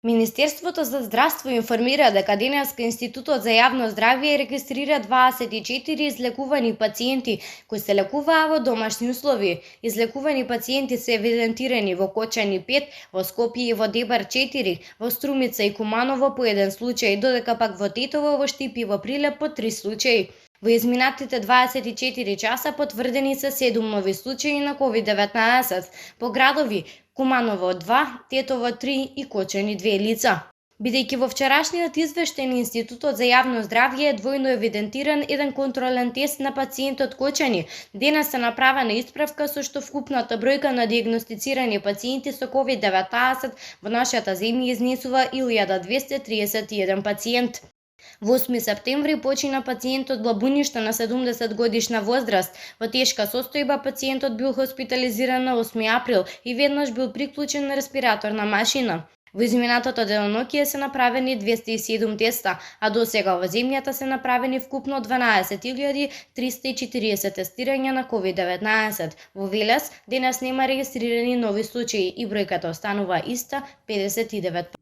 Министерството за здравство информира дека денеска Институтот за јавно здравје регистрира 24 излекувани пациенти кои се лекуваа во домашни услови. Излекувани пациенти се евидентирани во Кочани 5, во Скопје и во Дебар 4, во Струмица и Куманово по 1 случај, додека пак во Тетово, во Штип и во Прилеп по 3 случаи. Во изминатите 24 часа потврдени се 7 нови случаи на COVID-19 по градови Куманово 2, Тетово 3 и Кочани 2 лица. Бидејќи во вчерашниот извештај на Институтот за јавно здравје е двојно евидентиран еден контролен тест на пациентот Кочани, денес се направена исправка со што вкупната бројка на дијагностицирани пациенти со COVID-19 во нашата земја изнесува 1231 пациент. Во 8 септември почина пациентот Блабуништа на 70 годишна возраст. Во тешка состојба пациентот бил хоспитализиран на 8 април и веднаш бил приклучен на респираторна машина. Во изминатото деноноќие се направени 207 теста, а до сега во земјата се направени вкупно 12.340 тестирања на COVID-19. Во Велес денес нема регистрирани нови случаи и бројката останува иста 59.